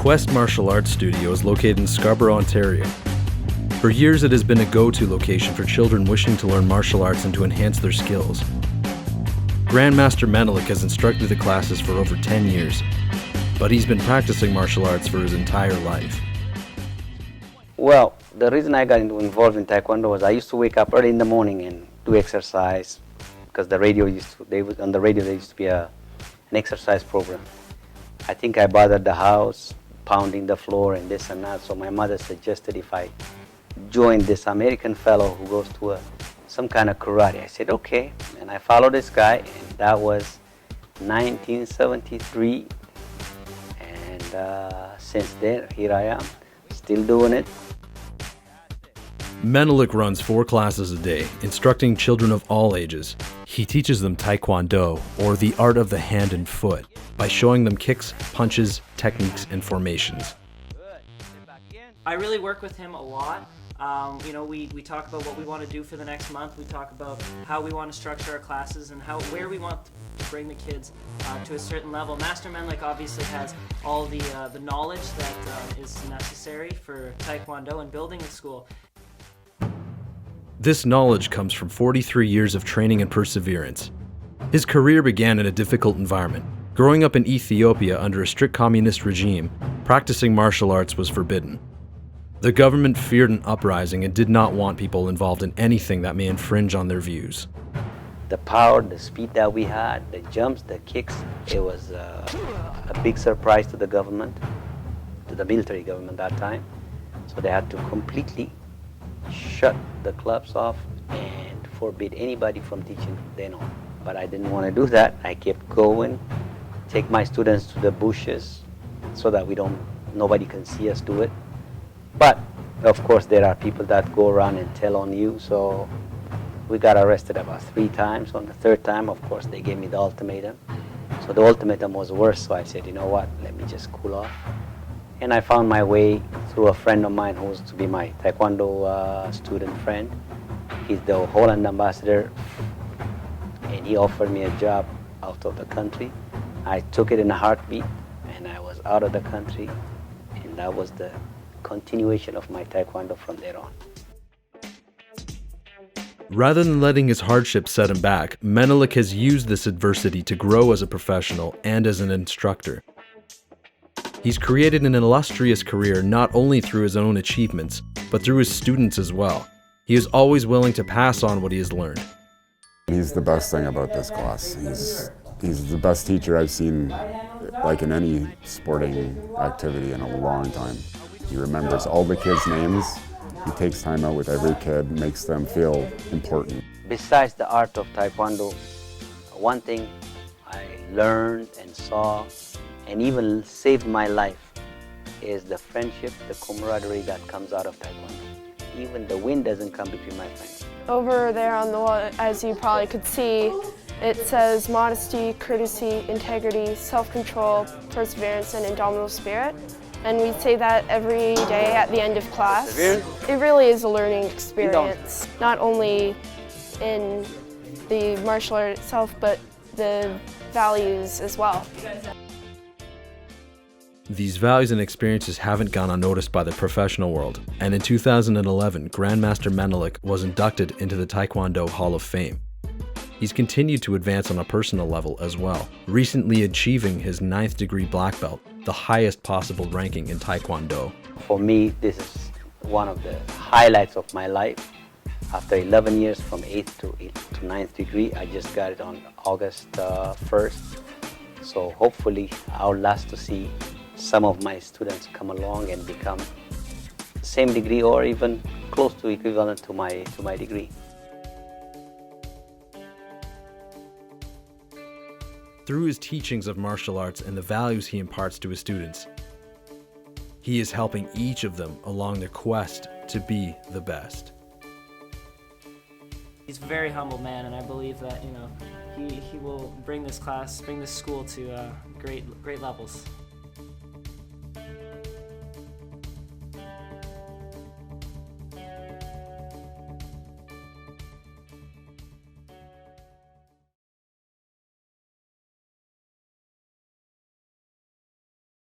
Quest Martial Arts Studio is located in Scarborough, Ontario. For years, it has been a go-to location for children wishing to learn martial arts and to enhance their skills. Grand Master Menelik has instructed the classes for over 10 years, but he's been practicing martial arts for his entire life. Well, the reason I got involved in Taekwondo was I used to wake up early in the morning and do exercise because on the radio there used to be an exercise program. I think I bothered the house, pounding the floor and this and that, so my mother suggested if I joined this American fellow who goes to some kind of karate. I said, okay, and I followed this guy, and that was 1973, and since then, here I am, still doing it. Menelik runs 4 classes a day, instructing children of all ages. He teaches them Taekwondo, or the art of the hand and foot, by showing them kicks, punches, techniques, and formations. I really work with him a lot. We talk about what we want to do for the next month. We talk about how we want to structure our classes and where we want to bring the kids to a certain level. Master Menelik obviously has all the knowledge that is necessary for Taekwondo and building a school. This knowledge comes from 43 years of training and perseverance. His career began in a difficult environment. Growing up in Ethiopia under a strict communist regime, practicing martial arts was forbidden. The government feared an uprising and did not want people involved in anything that may infringe on their views. The power, the speed that we had, the jumps, the kicks, it was a big surprise to the government, to the military government that time. So they had to completely shut the clubs off and forbid anybody from teaching then on. But I didn't want to do that. I kept going, take my students to the bushes so that nobody can see us do it. But of course there are people that go around and tell on you, so we got arrested about 3 times. On the 3rd time, of course, they gave me the ultimatum. So the ultimatum was worse, so I said, you know what, let me just cool off. And I found my way through a friend of mine who was to be my Taekwondo student friend. He's the Holland ambassador, and he offered me a job out of the country. I took it in a heartbeat, and I was out of the country, and that was the continuation of my Taekwondo from there on. Rather than letting his hardships set him back, Menelik has used this adversity to grow as a professional and as an instructor. He's created an illustrious career not only through his own achievements, but through his students as well. He is always willing to pass on what he has learned. He's the best thing about this class. He's the best teacher I've seen like in any sporting activity in a long time. He remembers all the kids' names. He takes time out with every kid, makes them feel important. Besides the art of Taekwondo, one thing I learned and saw and even saved my life is the friendship, the camaraderie that comes out of Taekwondo. Even the wind doesn't come between my friends. Over there on the wall, as you probably could see, it says modesty, courtesy, integrity, self-control, perseverance, and indomitable spirit. And we say that every day at the end of class. It really is a learning experience, not only in the martial art itself, but the values as well. These values and experiences haven't gone unnoticed by the professional world, and in 2011, Grand Master Menelik was inducted into the Taekwondo Hall of Fame. He's continued to advance on a personal level as well, recently achieving his 9th degree black belt, the highest possible ranking in Taekwondo. For me, this is one of the highlights of my life. After 11 years from 8th to 9th degree, I just got it on August 1st. So hopefully I'll last to see some of my students come along and become the same degree or even close to equivalent to my degree. Through his teachings of martial arts and the values he imparts to his students, he is helping each of them along their quest to be the best. He's a very humble man, and I believe that he will bring this school to great levels.